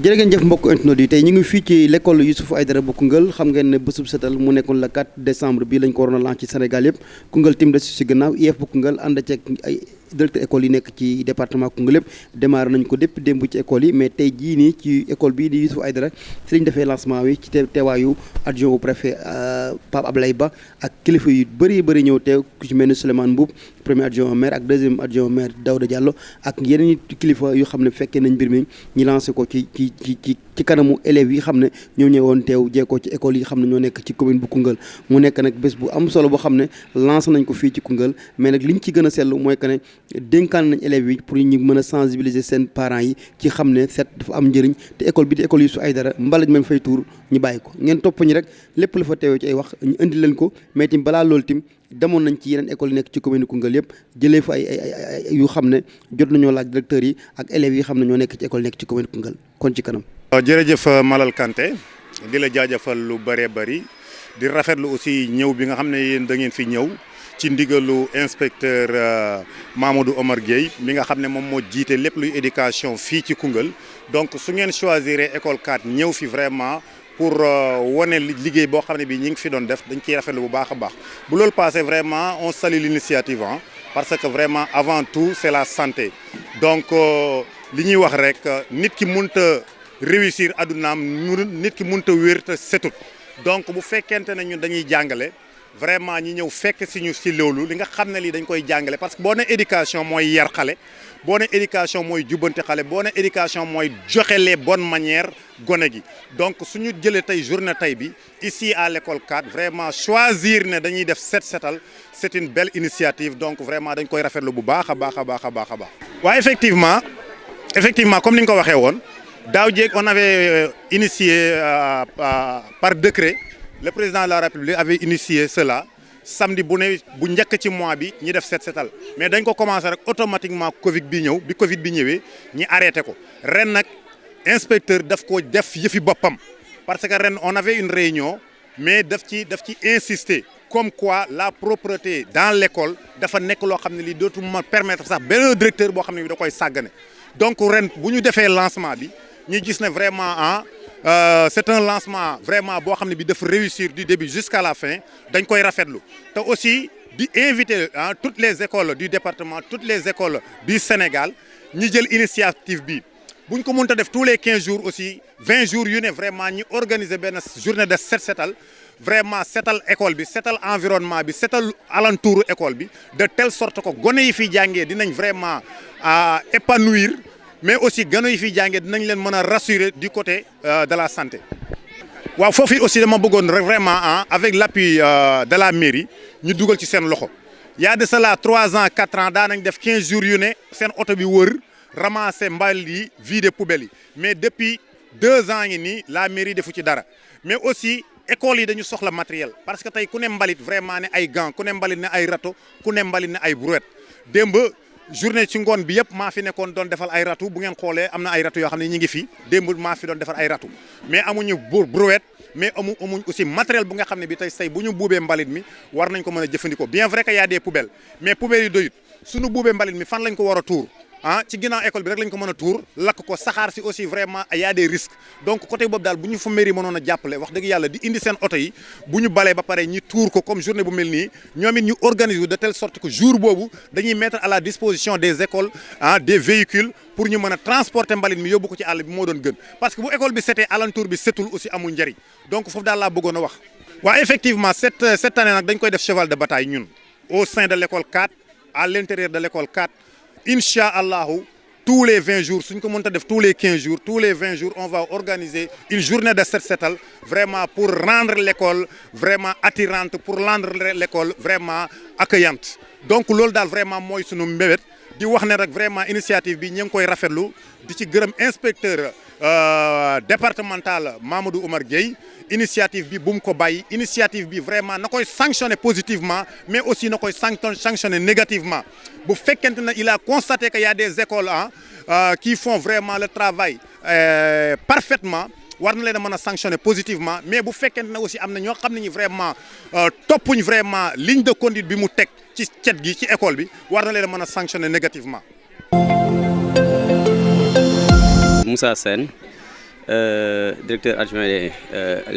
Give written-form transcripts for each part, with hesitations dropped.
jërë ngeen jëf mbokk internautes yi tey ñu ngi fii ci l'école Youssouf Aïdara bu Koungheul xam ngeen ne bésub setal mu nekkoon le 4 décembre bi lañ ko waroon a lancé ci Sénégal yëpp Koungheul tim des si gannaaw IEF bu Koungheul ànd ceeg ay directeur école yi nekk ci département Koungheul yëpp démarré nañ ko depuis démb ci école yi mais tey jii nii ci école bii di Youssouf Aïdara si lañ defee lancement wi ci teewaayu adjoint au préfet Pape Ablaye Ba ak kilifa yu bëri ñëw teew ku ci mel ni Souleymane Mboup premier adjoint au maire ak deuxième adjoint au maire Daouda Diallo ak yeneen kilifa yoo xam ne fekkee nañ mbir mi ñu lancé ko ci kanamu élèves yi xam ne ñoo ñëwoon teew jeekoo ci école yi xam ne ñoo nekk ci commune bu Koungheul mu nekk nag bés bu am solo boo xam ne lancé nañ ko fii ci Koungheul mais nag liñ ci gën a seetlu mooy que ne dénkaan nañ élèves yi pour ñu mën a sensibiliser seen parents yi ci xam ne set dafa am njëriñ te école bi di école Youssouf Aïdara mbalaj même fay tuur ñu bàyyi ko ngeen topp ñi rek lépp la fa teewee ci ay wax ñu indi leen ko mais tim balaa loolu tim demoon nañ ci yeneen école yi nekk ci commune Koungheul yëpp jëlee fa ay yu xam ne jot nañoo laaj directeurs yi ak élèves yi xam ne ñoo nekk ci école nekk ci commune Koungheul kon ci kanam. jërëjëf Malal Kanté di la jaajëfal lu bëree bëri di rafetlu aussi ñëw bi nga xam ne yéen da ngeen fi ñëw ci ndigalu inspecteur Mamadou Omar Gueye mi nga xam ne moom moo jiite lépp luy éducation fii ci Koungheul donc su ngeen choisir école 4 ñëw fi vraiment pour wane liggéey boo xam ne bii ñi ngi fi doon def dañ ciy rafetlu bu baax a baax bu loolu passé vraiment on salue l'initiative parce que vraiment avant tout c'est la santé donc li ñuy wax rek nit ki mënta réussir addunaam nit ki mënta wér te setut donc bu fekkente ne ñun dañuy jàngale vraiment ñi ñëw fekk si ñu si loolu li nga xam ne lii dañ koy jàngale parce que boo ne éducation mooy yar xale boo ne éducation mooy jubbante xale boo ne éducation mooy joxe les bonnes manières gone gi donc suñu jëlee tey journée tey bi ici à l'école 4 vraiment choisir ne dañuy def setal c'est une belle initiative donc vraiment dañ koy rafetlu bu baax a baax a baax a baax a baax. waaw effectivement comme ni nga ko waxee woon daaw jéeg on avait initié par décret le président de la République avait initié cela samedi bu njëkk ci mois bi ñi def setal mais dañ ko commencé rek automatiquement Covid bi ñëwee ñi arrêté ko ren nag inspecteur daf ko def yëfi boppam parce que ren on avait une réunion mais daf ci insister comme quoi la propreté dans l'école dafa nekk loo xam ne lii dootu ma permettre sax benn directeur boo xam ne bi da koy sàggane donc ren bu ñu defee lancement bi ñu gis ne vraiment c'est un lancement vraiment boo xam ne bi dafa réussir du début jusqu'à la fin dañ koy rafetlu te aussi di inviter toutes les écoles du département toutes les écoles du Sénégal ñi jël initiative bi bu ñu ko mënta def tous les 15 jours aussi 20 jours yu ne vraiment ñi organiser benn journée de setal vraiment setal école bi setal environnement bi setal alentour école bi de telle sorte que gone yi fiy jàngee dinañ vraiment épanouir mais aussi gano yi fiy jàngee dinañ leen mën a rassurer du côté de la santé. waaw foofu aussi dama bëggoon vraiment avec l'appui de la mairie ñu dugal ci seen loxo y a de cela 3 ans 4 ans daanañ def 15 jours yu ne seen oto bi wër ramasser mbal yi vider poubelle yi mais depuis 2 ans ngi nii la mairie defu ci dara mais aussi écoles yi dañu soxla matériel parce que tey ku ne mbalit vraiment ne ay gants ku ne mbalit ne ay râteau ku ne mbalit ne ay brouette démb journée ci ngoon bi yëpp maa fi nekkoon doon defal ay râteau bu ngeen xoolee am na ay râteau yoo xam ne ñu ngi fi démb maa fi doon defal ay râteau mais amuñu brouette mais amuñ aussi matériel bu nga xam ne bi tey bu ñu buubee mbalit mi war nañ ko mën a jëfandikoo bien vrai que y a des poubelles mais poubelles yi doyut suñu buubee mbalit mi fan lañ ko war a tuur ci ginnaaw école bi rek lañ ko mën a tuur lakk ko saxaar si aussi vraiment y a des risques donc côté boobu daal bu ñu fa mairie mënoon a jàppale wax dëgg yàlla di indi seen oto yi bu ñu balee ba pare ñi tuur ko comme journée bu mel nii ñoom it ñu organiser de telle sorte que jour boobu dañuy mettre à la disposition des écoles des véhicules pour ñu mën a transporter mbalit mi yóbbu ko ci àll bi moo doon gën parce que bu école bi setee alentour bi setul aussi amul njëriñ donc foofu daal laa bëggoon a wax. waaw effectivement cette année nag dañ koy def cheval de bataille ñun au sein de l'école 4 à l'intérieur de l'école 4 incha allahu tous les 20 jours suñ ko mënta def tous les 15 jours tous les 20 jours on va organiser une journée de setal vraiment pour rendre l'école vraiment attirante pour rendre l'école vraiment accueillante donc loolu daal vraiment mooy sunu mbébét di wax ne rek vraiment initiative bi ñu ngi koy rafetlu di ci gërëm inspecteur départemental Mamadou Oumar Gueye initiative bi bu mu ko bàyyi initiative bi vraiment na koy sanctionner positivement mais aussi na koy sanctionner négativement bu fekkente ne il a constaté que y a des écoles qui font vraiment le travail parfaitement war na leen a mën a sanctionner positivement mais bu fekkente ne aussi am na ñoo xam ne ñi vraiment toppuñ vraiment ligne de conduite bi mu teg ci cet gi ci école bi war na leen a mën a sanctionner négativement. Moussa Sène, directeur adjoint de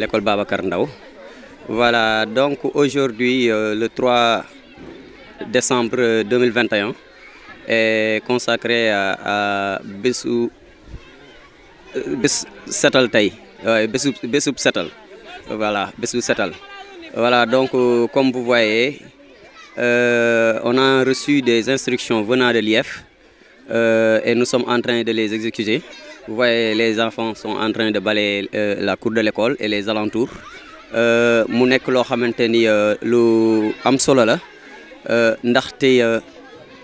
l'école Babacar Ndao. Voilà, donc aujourd'hui, le 3 décembre 2021, est consacré à Bésub Setal Tay. Bésub Setal. Voilà, Bésub Setal. Voilà, donc comme vous voyez, on a reçu des instructions venant de l'IEF et nous sommes en train de les exécuter. Vous voyez, les enfants sont en train de balayer la cour de l'école et les alentours. Mu nekk loo xamante ni lu am solo la ndaxte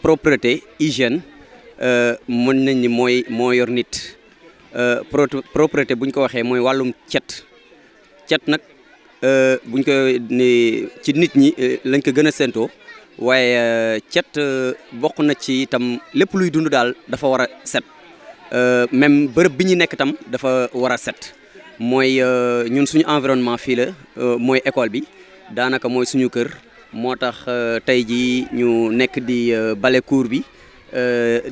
propreté hygiène mën nañ ni moo yor nit propreté bu ñu ko waxee mooy wàllum cet nag buñ ko ni ci nit ñi lañ ko gën a séentoo waaye cet bokk na ci itam lépp luy dund daal dafa war a set même bërëb bi ñu nekk itam dafa war a set. mooy ñun suñu environnement fii la mooy école bi daanaka mooy suñu kër moo tax tey jii ñu nekk di bale cour bi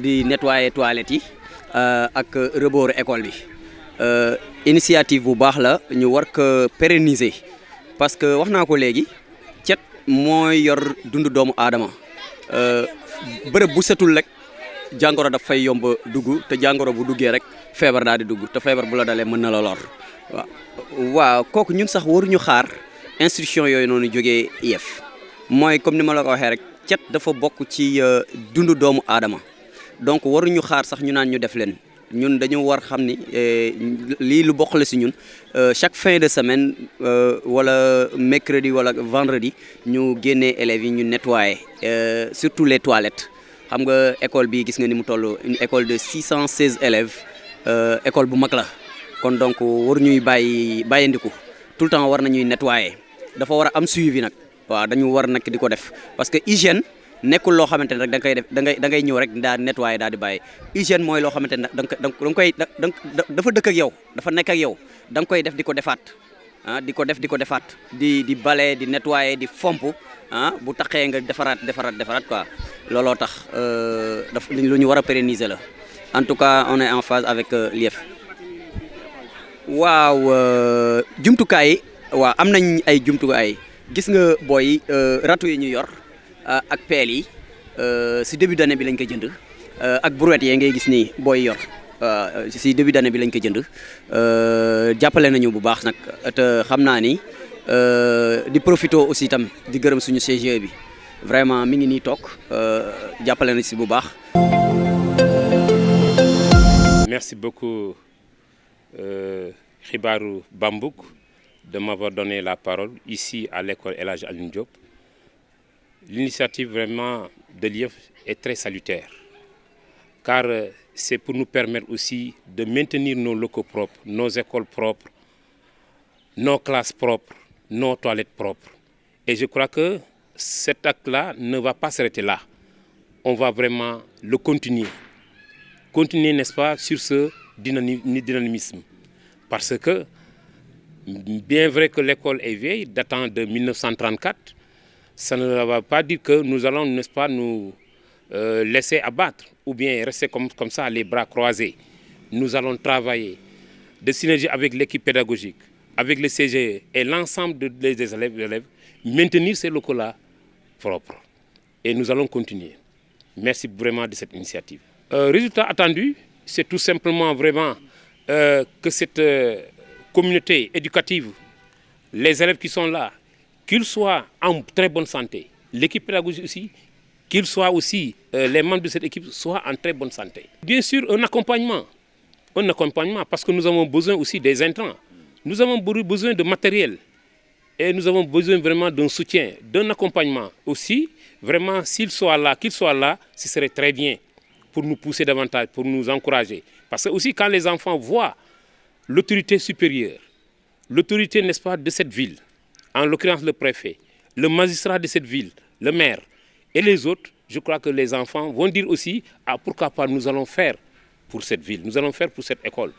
di nettoyer toilettes yi ak rebooru école bi initiative bu baax la ñu war ko pérenniser parce que wax naa ko léegi cet mooy yor dundu doomu aadama bërëb bu setul rek jàngoro daf fay yomb dugg te jàngoro bu duggee rek feebar daal di dugg te feebar bu la dalee mën na la lor. waaw kooku ñun sax waruñu xaar instruction yooyu noonu jógee IEF mooy comme ni ma la ko waxee rek cet dafa bokk ci dundu doomu aadama donc waruñu xaar sax ñu naan ñu def leen ñun dañu war xam ni lii lu bokk la si ñun chaque fin de semaine wala mercredi wala vendredi ñu génnee élèves yi ñu nettoyer surtout les toilettes xam nga école bi gis nga ni mu toll une école de 616 élèves école bu mag la. kon donc war ñuy bàyyandiku tout le temps war nañuy nettoyer dafa war a am suivi nag waaw dañu war nag di ko def parce que hygiène nekkul loo xamante ne rek da nga koy def da ngay ñëw rek daal nettoyer daal di bàyyi hygiène mooy loo xamante ne dafa dëkk ak yow dafa nekk ak yow da nga koy def di ko defaat di ko defaat di bale di nettoyer di fomp bu taxee nga defaraat quoi looloo tax lu ñu war a pérenniser la en tout cas on est en phase avec l'IEF. waaw jumtukaay yi waaw am nañ ay jumtukaay gis nga booy râteau yi ñu yor ak pelle yi si début d'année bi lañ ko jënd ak brouette yi ngay gis nii booy yor si début d'année bi lañ ko jënd jàppale nañu bu baax nag te xam naa ni di profito aussi itam di gërëm suñu CGE bi vraiment mi ngi nii toog jàppale na si bu baax. Merci beaucoup. Khibaaru Bambouk de m'avoir donné la parole ici à l'école El Hadji Alioune Diop. L'initiative vraiment de l'IEF est très salutaire car c'est pour nous permettre aussi de maintenir nos locaux propres, nos écoles propres, nos classes propres, nos toilettes propres. Et je crois que cet acte-là ne va pas s'arrêter là. On va vraiment le continuer. Continuer, n'est-ce pas, sur ce dynamisme. Parce que, bien vrai que l'école est vieille, datant de 1934, ça ne va pas dire que nous allons, n'est-ce pas, nous laisser abattre ou bien rester comme ça, les bras croisés. Nous allons travailler de synergie avec l'équipe pédagogique, avec le CGE et l'ensemble des élèves, maintenir ces locaux-là propres. Et nous allons continuer. Merci vraiment de cette initiative. Résultat attendu, c'est tout simplement vraiment que cette communauté éducative, les élèves qui sont là, qu'ils soient en très bonne santé, l'équipe pédagogique aussi, qu'ils soient aussi, les membres de cette équipe soient en très bonne santé. Bien sûr, un accompagnement, parce que nous avons besoin aussi des intrants, nous avons besoin de matériel et nous avons besoin vraiment d'un soutien, d'un accompagnement aussi. Vraiment, qu'ils soient là, ce serait très bien pour nous pousser davantage, pour nous encourager. Parce que aussi quand les enfants voient l'autorité supérieure, l'autorité, n'est-ce pas, de cette ville, en l'occurrence le préfet, le magistrat de cette ville, le maire et les autres, je crois que les enfants vont dire aussi pourquoi pas nous allons faire pour cette ville, nous allons faire pour cette école.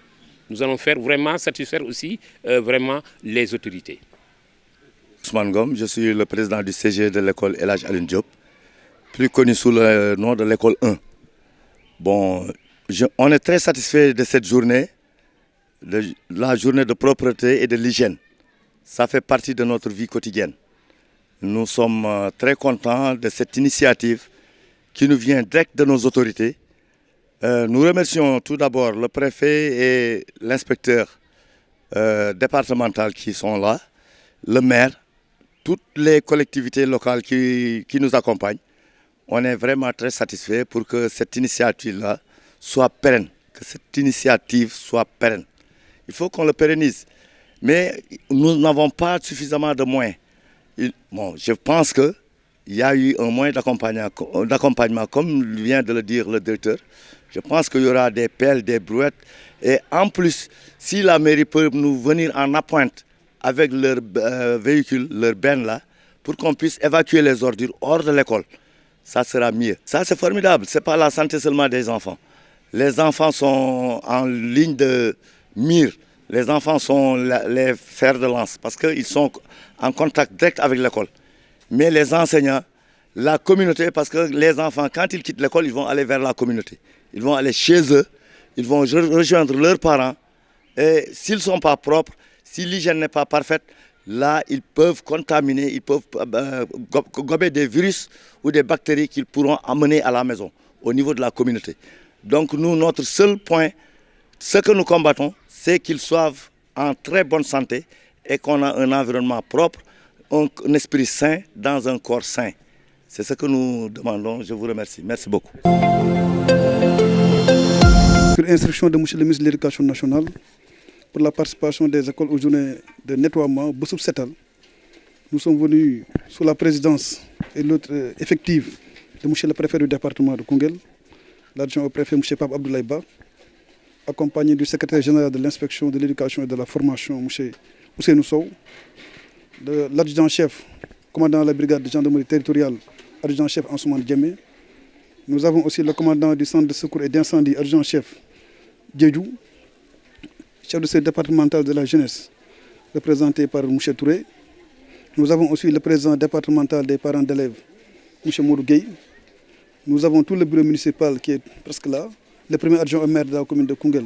nous allons faire vraiment satisfaire aussi vraiment les autorités. Ousmane Ngom, je suis le président du CGE de l'école El Hadj Alioune Diop, plus connu sous le nom de l'école 1. Bon, on est très satisfait de cette journée, la journée de propreté et de l'hygiène. Ça fait partie de notre vie quotidienne. Nous sommes très contents de cette initiative qui nous vient direct de nos autorités. Nous remercions tout d'abord le préfet et l'inspecteur départemental qui sont là, le maire, toutes les collectivités locales qui nous accompagnent. On est vraiment très satisfaits pour que cette initiative-là soit pérenne, que cette initiative soit pérenne. Il faut qu'on le pérennise. Mais nous n'avons pas suffisamment de moyens. Bon, je pense qu'il y a eu un moyen d'accompagnement, comme vient de le dire le directeur. Je pense qu'il y aura des pelles, des brouettes. Et en plus, si la mairie peut nous venir en appointe avec leur véhicule, leur bennes là, pour qu'on puisse évacuer les ordures hors de l'école, ça sera mieux. Ça, c'est formidable. Ce n'est pas la santé seulement des enfants. Les enfants sont en ligne de mire. Les enfants sont les fers de lance parce qu'ils sont en contact direct avec l'école. Mais les enseignants, la communauté, parce que les enfants, quand ils quittent l'école, ils vont aller vers la communauté. Ils vont aller chez eux, ils vont rejoindre leurs parents. Et s'ils ne sont pas propres, si l'hygiène n'est pas parfaite, là, ils peuvent contaminer, ils peuvent gober des virus ou des bactéries qu'ils pourront amener à la maison, au niveau de la communauté. Donc nous, notre seul point, ce que nous combattons, c'est qu'ils soient en très bonne santé et qu'on a un environnement propre, un esprit sain dans un corps sain. C'est ce que nous demandons. Je vous remercie. Merci beaucoup. Sur instruction de M. le ministre de l'Éducation nationale, pour la participation des écoles aux journées de nettoiement Bessoub Setal, nous sommes venus sous la présidence et l'autre effective de M. le préfet du département de Koungheul, l'adjoint au préfet M. Pape Abdoulaye Ba, accompagné du secrétaire général de l'inspection de l'éducation et de la formation M. Ousseynou Sow, de l'adjudant-chef, commandant de la brigade de gendarmerie territoriale, adjudant-chef Ansoumane Diémé. Nous avons aussi le commandant du centre de secours et d'incendie, adjudant-chef Djedjou, chef de service départemental de la jeunesse, représenté par M. Touré. Nous avons aussi le président départemental des parents d'élèves, M. Mourou Gueye. Nous avons tout le bureau municipal qui est presque là. Le premier adjoint au maire de la commune de Koungheul,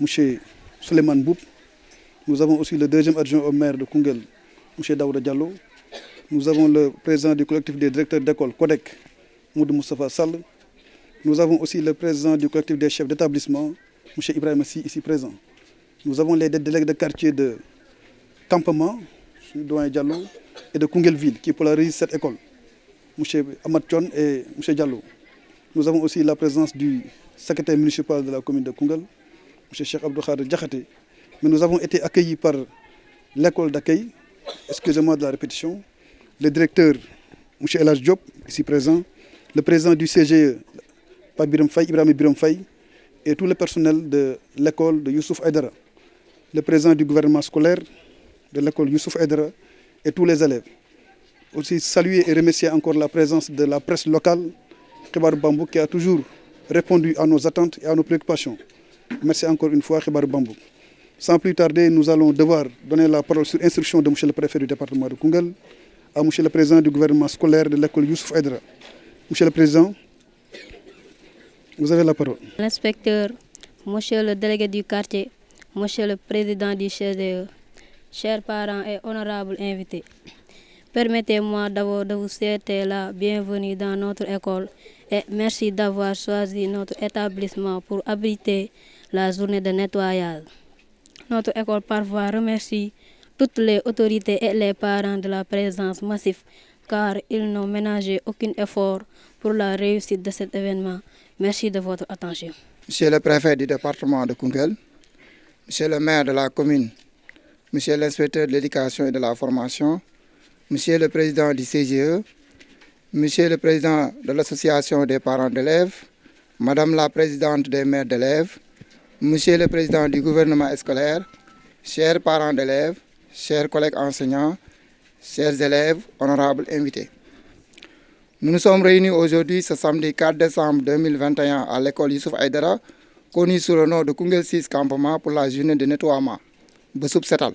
M. Souleymane Boub. Nous avons aussi le deuxième adjoint au maire de Koungheul, M. Daouda Diallo. Nous avons le président du collectif des directeurs d'école, CODEC, Moudou Moustapha Sall. Nous avons aussi le président du collectif des chefs d'établissement, M. Ibrahim Sy, ici présent. Nous avons les délégués de quartier de campement, M. Douane Diallo, et de Kounguelville, qui polarisent cette école, M. Amad Thion et M. Diallo. Nous avons aussi la présence du secrétaire municipal de la commune de Koungheul, M. Cheikh Abdou Khader Diakhaté. Mais nous avons été accueillis par l'école d'accueil, excusez-moi de la répétition, le directeur, M. El Hadj Diop, ici présent, le président du CGE, Ibrahim Biram Faye, et tout le personnel de l'école de Youssouf Aïdara, le président du gouvernement scolaire de l'école Youssouf Aïdara et tous les élèves. Aussi saluer et remercier encore la présence de la presse locale, Khibarou Bambou, qui a toujours répondu à nos attentes et à nos préoccupations. Merci encore une fois, Khibarou Bambou. Sans plus tarder, nous allons devoir donner la parole sur instruction de M. le préfet du département de Koungheul à M. le président du gouvernement scolaire de l'école Youssouf Aïdara. Monsieur le président, vous avez la parole. L'inspecteur, monsieur le délégué du quartier, monsieur le président du CGE, chers parents et honorables invités, permettez-moi d'abord de vous souhaiter la bienvenue dans notre école et merci d'avoir choisi notre établissement pour abriter la journée de nettoyage. Notre école par voie remercie toutes les autorités et les parents de la présence massive car ils n'ont ménagé aucun effort pour la réussite de cet événement. Merci de votre attention. Monsieur le préfet du département de Koungheul, monsieur le maire de la commune, monsieur l'inspecteur de l'éducation et de la formation, monsieur le président du CGE, monsieur le président de l'association des parents d'élèves, madame la présidente des mères d'élèves, monsieur le président du gouvernement scolaire, chers parents d'élèves, chers collègues enseignants, chers élèves, honorables invités. Nous nous sommes réunis aujourd'hui ce samedi 4 décembre 2021 à l'école Youssouf Aïdara connu sous le nom de Koungheul 6 campement pour la journée de nettoiement Bessoub Setal.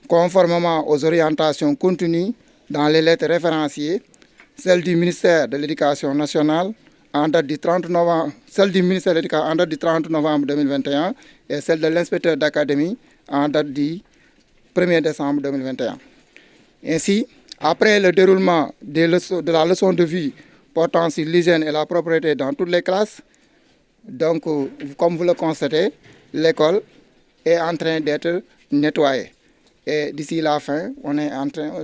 Conformément aux orientations contenues dans les lettres référenciées, celle du ministère de l'Éducation nationale en date du 30 novembre, celle du ministère de l'Éducation en date du 30 novembre 2021 et celle de l'inspecteur d'académie en date du 1er décembre 2021. Ainsi, après le déroulement de la leçon de vie portant sur l'hygiène et la propreté dans toutes les classes, donc comme vous le constatez, l'école est en train d'être nettoyée. Et d'ici la fin,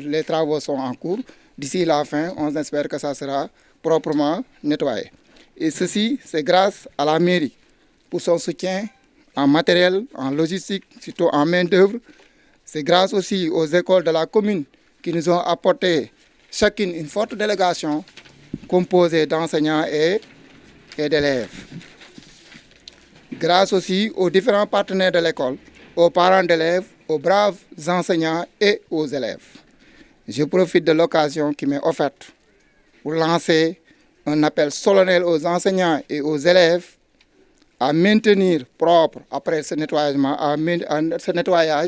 les travaux sont en cours. D'ici la fin, on espère que ça sera proprement nettoyé. Et ceci, c'est grâce à la mairie pour son soutien en matériel, en logistique, surtout en main-d'œuvre. C'est grâce aussi aux écoles de la commune qui nous ont apporté chacune une forte délégation composée d'enseignants et d'élèves. Grâce aussi aux différents partenaires de l'école, aux parents d'élèves, aux braves enseignants et aux élèves. Je profite de l'occasion qui m'est offerte pour lancer un appel solennel aux enseignants et aux élèves à maintenir propre, après ce nettoyage,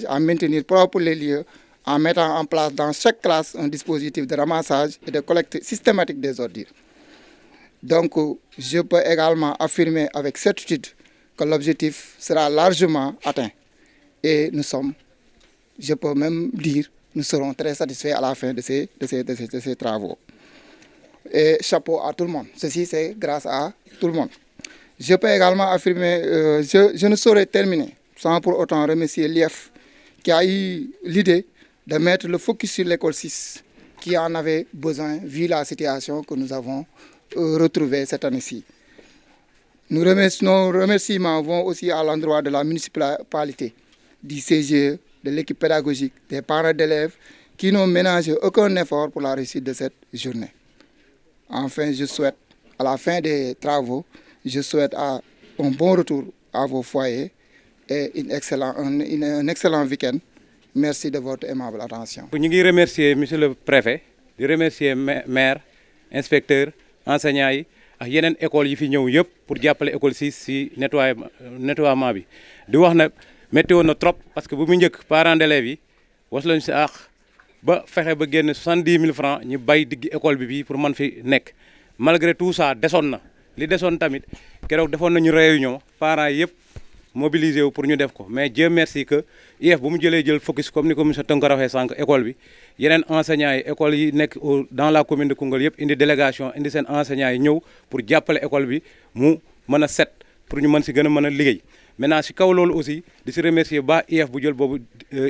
à maintenir propre les lieux en mettant en place dans chaque classe un dispositif de ramassage et de collecte systématique des ordures. Donc, je peux également affirmer avec certitude que l'objectif sera largement atteint. Et je peux même dire, nous serons très satisfaits à la fin de ces travaux. Et chapeau à tout le monde. Ceci, c'est grâce à tout le monde. Je peux également affirmer, je ne saurais terminer sans pour autant remercier l'IEF qui a eu l'idée de mettre le focus sur l'école 6 qui en avait besoin vu la situation que nous avons retrouvée cette année-ci. Nos remerciements vont aussi à l'endroit de la municipalité, du CGE, de l'équipe pédagogique, des parents d'élèves qui n'ont ménagé aucun effort pour la réussite de cette journée. Enfin, je souhaite, à la fin des travaux, je souhaite un bon retour à vos foyers et un excellent week-end. Merci de votre aimable attention. Nous remercions monsieur le préfet, de remercier maire, inspecteur, enseignants et yeneen école yi fi ñëw yëpp pour jàppale école 6 si nettoiement bi di wax na météo na trop parce que bu mu njëkk parents d'élèves yi was lañu si ba fexe ba génn 70 000 francs ñu bay digg école bi pour mën fi nekk malgré tout ça desoon na li desoon tamit keroog defoon nañu réunion parents yëpp mobilisé wu pour ñu def ko mais Dieu merci que IEF bu mu jël focus comme ni ko monsieur Tunkara waxee sànq école bi yeneen enseignants yi école yi nekk dans la commune de Koungheul yëpp indi délégation indi seen enseignants yi ñëw pour jàppale école bi mu mën a set pour ñu mën si gën a mën a liggéey maintenant si kaw loolu aussi di si remercier ba IEF bu jël boobu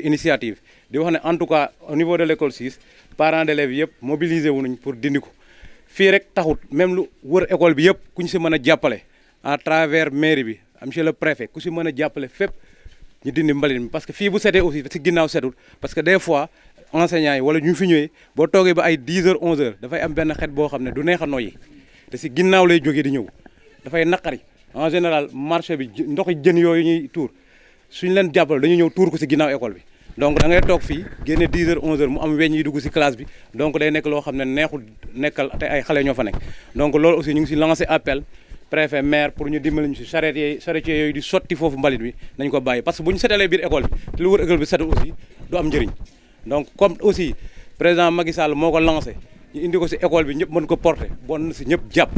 initiative di wax ne en tout cas au niveau de l'école 6 parents d'élèves yëpp mobilisé wu nañ pour dindi ko fii rek taxut même lu wër école bi yëpp ku ñu si mën a jàppale à travers mairie bi monsieur le préfet ku si mën a jàppale fépp ñu dindi mbalit mi parce que fii bu setee aussi si ginnaaw setul parce que des fois enseignants yi wala ñu fi ñëwee boo toogee ba ay 10 heures 11 heures dafay am benn xet boo xam ne du neex a noyyi te si ginnaaw lay jógee di ñëw dafay naqari en général marché bi ndoxi jën yooyu ñuy tuur suñu leen jàppale dañuy ñëw tuur ko si ginnaaw école bi donc da ngay toog fii génne 10 heures 11 heures mu am weñ yi dugg si classe bi donc day nekk loo xam ne neexul nekkal te ay xale ñoo fa nekk donc loolu aussi ñu ngi si lancé appel préfet maire pour ñu dimbali ñu si charretier yooyu di sotti foofu mbalit bi nañ ko bàyyi parce que bu ñu setalee biir école bi te lu wër école bi setul aussi du am njëriñ donc comme aussi président Macky Sall moo ko lancé ñu indi ko si école bi ñëpp mën ko porter bon na si ñëpp jàpp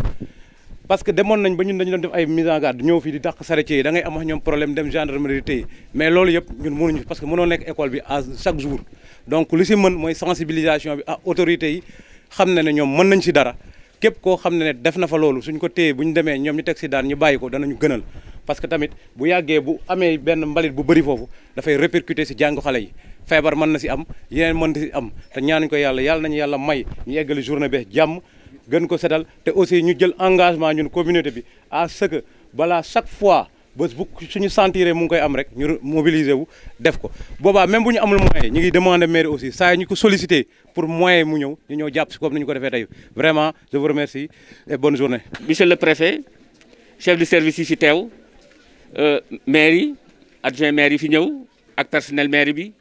parce que demoon nañ ba ñun dañu doon def ay mise en garde ñëw fii di dàq charretier yi da ngay am ak ñoom problème dem gendarmerie téye mais loolu yëpp ñun mënuñu parce que mënoo nekk école bi à chaque jour donc li si mën mooy sensibilisation bi à autorités yi xam ne ñoom mën nañ si dara képp koo xam ne def na fa loolu suñ ko téye bu ñu demee ñoom ñu teg si daan ñu bàyyi ko danañu gënal parce que tamit bu yàggee bu amee benn mbalit bu bëri foofu dafay répercuter si jàngu xale yi feebar mën na si am yeneen mën na si am te ñaanuñ ko yàlla nañu yàlla may ñu eggali journée bi jàmm gën ko setal te aussi ñu jël engagement ñun communauté bi à ce que balaa chaque fois bés bu suñu sentiré mu ngi koy am rek ñu mobiliser wu def ko boobaa même bu ñu amul moyen ñu ngi demander mairie aussi saa yi ñu ko solliciter pour moyen mu ñëw ñu ñëw jàpp si comme ni ñu ko defee tey vraiment je vous remercie et bonne journée. Monsieur le préfet chef de service yi fi teew maire yi adjoint maire yi fi ñëw ak personnel maire bi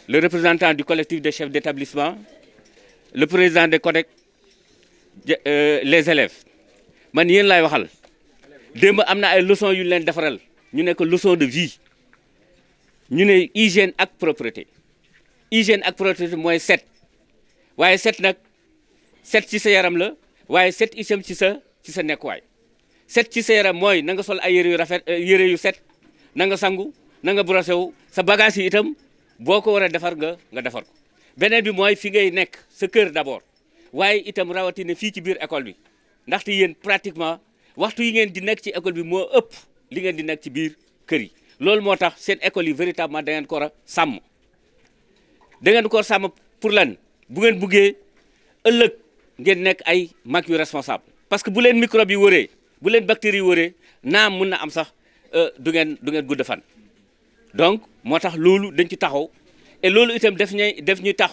le représentant du collectif des chefs d'établissement le président des CODEC les élèves man yéen laay waxal démb am na ay leçons yu ñu leen defaral ñu nekk leçon de vie ñu ne hygiène ak propreté hygiène ak propreté mooy set waaye set nag set ci sa yaram la waaye set itam ci sa nekkuwaay set ci sa yaram mooy na nga sol ay yére yu rafet yére yu set na nga sangu na nga brossé wu sa bagage yi itam boo ko war a defar nga defar ko beneen bi mooy fi ngay nekk sa kër d'abord waaye itam rawatina fii ci biir école bi ndaxte yéen pratiquement waxtu yi ngeen di nekk ci école bi moo ëpp li ngeen di nekk ci biir kër yi loolu moo tax seen école yi véritablement da ngeen ko war a sàmm da ngeen ko war a sàmm pour lan bu ngeen buggee ëllëg ngeen nekk ay mag yu responsable parce que bu leen microbe yi wëree bu leen bactéries yi wëree naam mun na am sax du ngeen gudd fan donc moo tax loolu dañ ci taxaw et loolu itam def ñuy tax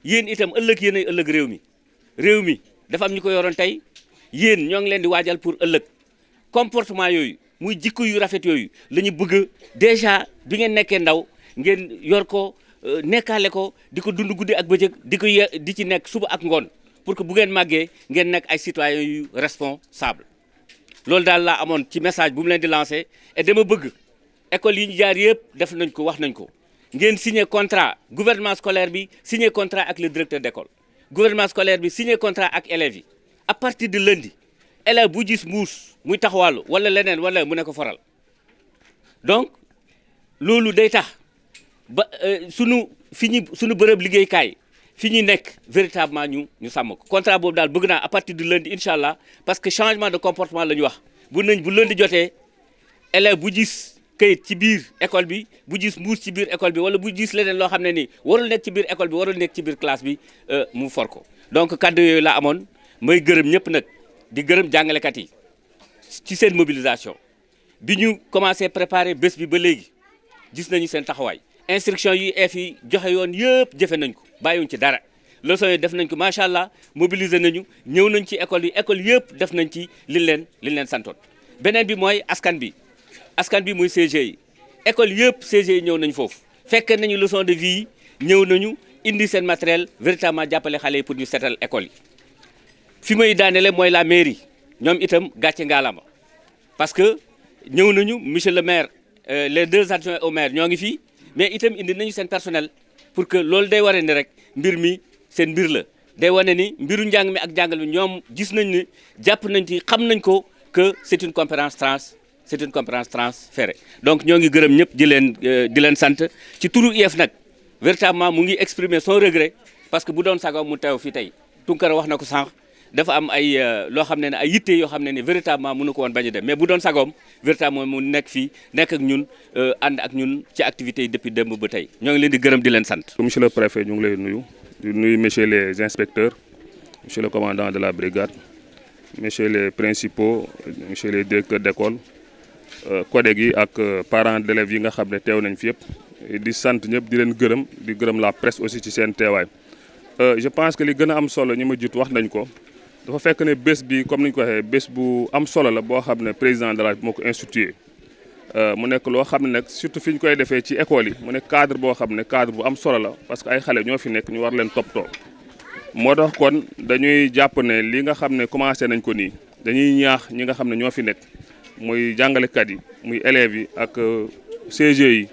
yéen itam ëllëg yéen ay ëllëg réew mi dafa am ñu ko yoroon tey yéen ñoo ngi leen di waajal pour ëllëg comportement yooyu muy jikko yu rafet yooyu la ñu bëgg déjà bi ngeen nekkee ndaw ngeen yor ko nekkaale ko di ko dund guddi ak bëccëg di ci nekk suba ak ngoon pour que bu ngeen màggee ngeen nekk ay citoyens yu responsable loolu daal laa amoon ci message bu mu leen di lancé et dama bëgg école yi ñu jaar yëpp def nañ ko wax nañ ko ngeen signé contrat gouvernement scolaire bi signé contrat ak le directeur d'école gouvernement scolaire bi signé contrat ak élèves yi à partir de lundi élève bu gis mbuus muy taxawàllu wala leneen wala mu ne ko faral donc loolu day tax ba sunu bërëb liggéeykaay fi ñuy nekk véritablement ñu sàmm ko contrat boobu daal bëgg naa à partir de lundi incha allah parce que changement de comportement la ñu wax bu lundi jotee élève bu gis kayit ci biir école bi bu gis mbuus ci biir école bi wala bu gis leneen loo xam ne ni warul nekk ci biir école bi warul nekk ci biir classe bi mu for ko donc kaddu yooyu laa amoon may gërëm ñëpp nag di gërëm jàngalekat yi ci seen mobilisation bi ñu commencé préparer bés bi ba léegi gis nañu seen taxawaay instruction yi yi joxe yoon yëpp jëfe nañ ko bàyyiwuñ ci dara leçon yi def nañ ko macha allah mobiliser nañu ñëw nañ ci école yëpp def nañ ci liñ leen santoon beneen bi mooy askan bi muy CG yi école yëpp CG yi ñëw nañu foofu fekk nañu leçon de vie yi ñëw nañu indi seen matériel véritablement jàppale xale yi pour ñu seetal école yi fi may daanele mooy la mairie ñoom itam gàcce ngaalama parce que ñëw nañu monsieur le maire les 2 adjoints au maire ñoo ngi fii mais itam indi nañu seen personnel pour que loolu day waree ni rek mbir mi seen mbir la day wane ni mbiru njàng mi ak jàngal bi ñoom gis nañ ni jàpp nañ ci xam nañ ko que c'est une compétence transférée donc ñoo ngi gërëm ñëpp di leen sant ci turu IEF nag véritablement mu ngi exprimer son regret parce que bu doon sago mu teew fii tey Tunkara wax na ko sànq dafa am ay loo xam ne ay yitte yoo xam ne ni véritablement mënu ko woon bañ a dem mais bu doon sagoom véritablement mu nekk fii nekk ak ñun ànd ak ñun ci activités yi depuis démb ba tey ñoo ngi leen di gërëm di leen sant. monsieur le préfet ñu ngi lay nuyu di nuyu messieurs les inspecteurs monsieur le commandant de la brigade messieurs les principaux messieurs les directeurs d'école collègues yi ak parents d'élèves yi nga xam ne teew nañ fi yëpp di sant ñëpp di leen gërëm di gërëm la presse aussi ci seen teewaay je pense que li gën a am solo ñi ma jiitu wax nañ ko. dafa fekk ne bés bi comme ni ñu ko waxee bés bu am solo la boo xam ne président de la République moo ko institué mu nekk loo xam ne nag surtout fi ñu koy defee ci école yi mu nekk cadre boo xam ne cadre bu am solo la parce que ay xale ñoo fi nekk ñu war leen toppatoo moo tax kon dañuy jàpp ne li nga xam ne commencé nañ ko nii dañuy ñaax ñi nga xam ne ñoo fi nekk muy jàngalekat yi muy élèves yi ak CG yi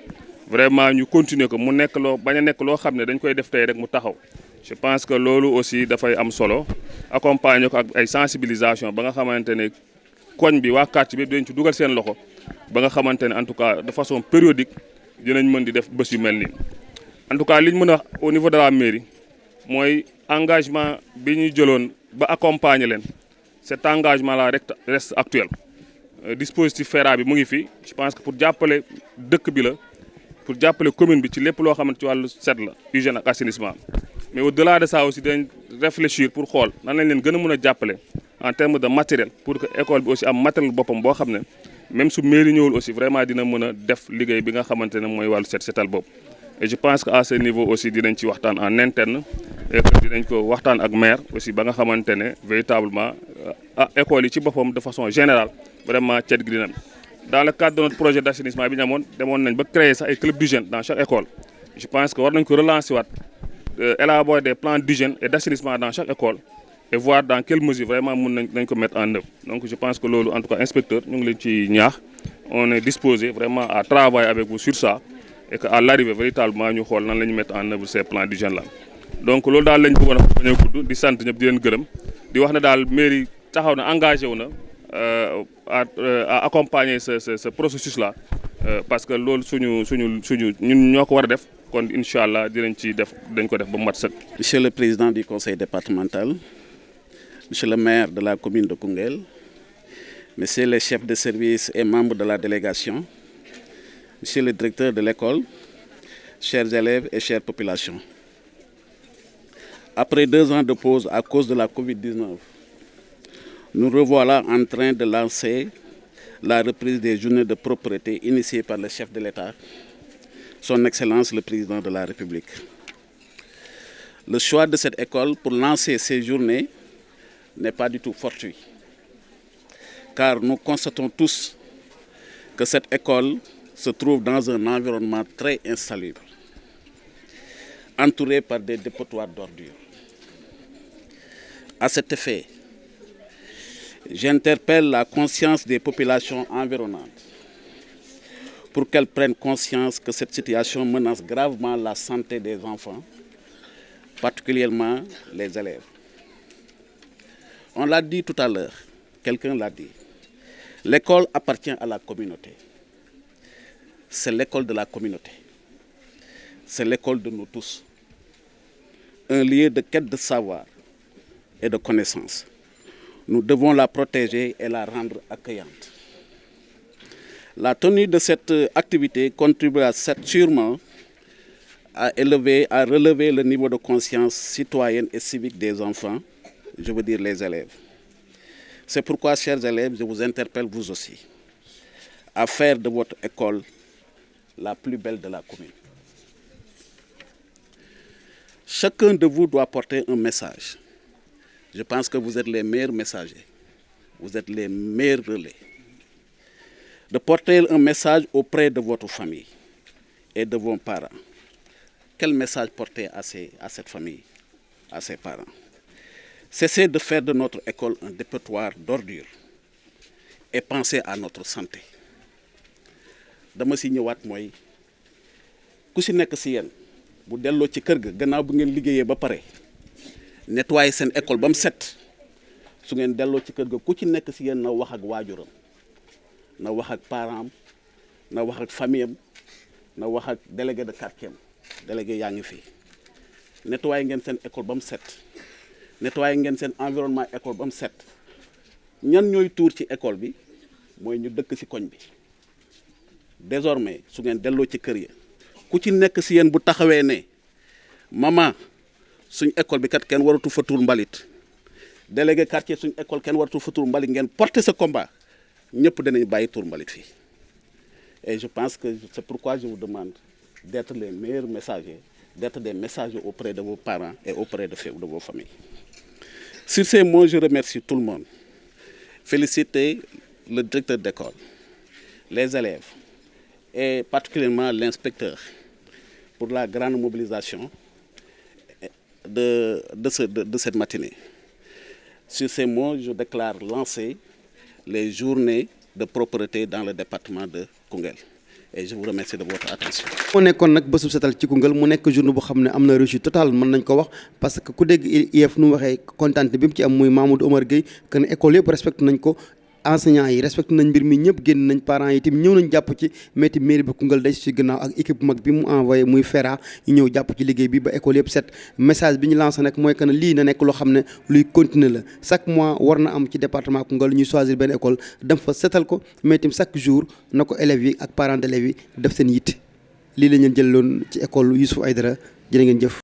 vraiment ñu continuer ko mu nekk loo bañ a nekk loo xam ne dañ koy def tey rek mu taxaw. je pense que loolu aussi dafay am solo accompagner ko ak ay sensibilisation ba nga xamante ne koñ bi waa quartier bi dañ ci dugal seen loxo ba nga xamante ne en tout cas de façon périodique dinañ mën di def bés yu mel nii. en tout cas li ñu mën a wax au niveau de la mairie mooy engagement bi ñu jëloon ba accompagner leen cet engagement là reste actuel dispositif FERA bi mu ngi fi je pense que pour jàppale dëkk bi la pour jàppale commune bi ci lépp loo xamante ci wàllu set la hygiène ak assainissement. mais au-delà de ça aussi dañ réfléchir pour xool nan lañ leen gën a mën a jàppale en termes de matériel pour que école bi aussi am matériel boppam boo xam ne même su mairie ñëwul aussi vraiment dina mën a def liggéey bi nga xamante ne mooy wàllu setal boobu. et je pense que à ce niveau aussi dinañ ci waxtaan en interne et que dinañ ko waxtaan ak maire aussi ba nga xamante ne véritablement école yi ci boppam de façon générale vraiment cet gi dina dans le cadre de notre projet d'assainissement bi ñu amoon demoon nañ ba créer sax ay club d'hygiène dans chaque école je pense que war nañ ko relancer waat élaborer des plans d'hygiène et d'assainissement dans chaque école et voir dans quelle mesure vraiment mun nañ ko mettre en œuvre. Donc je pense que loolu en tout cas inspecteur ñu ngi leen ci ñaax on est disposé vraiment à travailler avec vous sur ça et que à l'arrivée véritablement ñu xool nan la ñu mettre en œuvre ces plans d'hygiène là. Donc loolu daal lañ bëggoon a bañ a gudd di sant ñëpp di leen gërëm di wax ne daal mairie taxaw na engagé wu na à accompagner ce processus là parce que loolu suñu ñun ñoo ko war a def kon incha allah dañ ko def ba mat sëkk. Monsieur le président du conseil départemental, monsieur le maire de la commune de Koungheul, monsieur le chef de service et membres de la délégation, monsieur le directeur de l'école, chers élèves et chères populations. Après 2 ans de pause à cause de la Covid-19, nous revoilà en train de lancer la reprise des journées de propreté initiées par le chef de l'État, son Excellence le Président de la République. Le choix de cette école pour lancer ces journées n'est pas du tout fortuit, car nous constatons tous que cette école se trouve dans un environnement très insalubre, entouré par des dépotoirs d'ordures. À cet effet, j'interpelle la conscience des populations environnantes pour qu'elles prennent conscience que cette situation menace gravement la santé des enfants, particulièrement les élèves. On l'a dit tout à l'heure, quelqu'un l'a dit, l'école appartient à la communauté. C'est l'école de la communauté. C'est l'école de nous tous. Un lieu de quête de savoir et de connaissance. Nous devons la protéger et la rendre accueillante. La tenue de cette activité contribuera sûrement à relever le niveau de conscience citoyenne et civique des enfants, je veux dire les élèves. C'est pourquoi, chers élèves, je vous interpelle vous aussi à faire de votre école la plus belle de la commune. Chacun de vous doit porter un message. Je pense que vous êtes les meilleurs messagers, vous êtes les meilleurs relais. De porter un message auprès de votre famille et de vos parents. Quel message porter à cette famille, à ses parents? Cessez de faire de notre école un dépotoir d'ordures et pensez à notre santé. Dama si ñëwaat mooy ku si nekk si yéen bu delloo ci kër ga gannaaw bu ngeen liggéeyee ba pare nettoyer seen école ba mu set su ngeen delloo ci kër ga ku ci nekk si yéen na wax ak waajuram na wax ak parent am na wax ak famille am na wax ak délégué de quartier am délégué yaa ngi fi nettoyer ngeen seen école ba mu set nettoyer ngeen seen environnement école ba mu set ñan ñooy tuur ci école bi mooy ñu dëkk si koñ bi désormais su ngeen delloo ci kër ya ku ci nekk si yéen bu taxawee ne maman suñ école bi kat kenn waratu fa tuur mbalit délégué quartier suñ école kenn waratu fa tuur mbalit ngeen porter ce combat ñëpp danañ bàyyi tuur mbalit fii et je pense que c'est pourquoi je vous demande d'être les meilleurs messagers, d'être des messagers auprès de vos parents et auprès de vos familles. Sur ces mots, je remercie tout le monde. Féliciter le directeur d'école, les élèves et particulièrement l'inspecteur pour la grande mobilisation de cette matinée. Sur ces mots, je déclare lancer les journées de propreté dans le département de Koungheul. Et je vous remercie de votre attention. moo nekkoon nag bésub setal ci Koungheul mu nekk journée boo xam ne am na réussite totale mën nañ ko wax parce que ku dégg IEF nu mu waxee kontaante bi mu ci am muy Mamadou Omar Gueye que ne école yëpp respecté nañ ko enseignants yi respecté nañ mbir mi ñëpp génn nañ parents yi tamit ñëw nañ jàpp ci mais tamit mairie bi Koungheul day ci gannaaw ak équipe bu mag bi mu envoyé muy FERA ñu ñëw jàpp ci liggéey bi ba école yëpp set message bi ñu lancé nag mooy que ne lii na nekk loo xam ne luy continuer la chaque mois war na am ci département Koungheul ñuy choisir benn école dem fa setal ko mais tamit chaque jour na ko élèves yi ak parents d'élèves yi def seen yitte lii la ñu jëloon ci école Youssouf Aïdara jërë ngeen jëf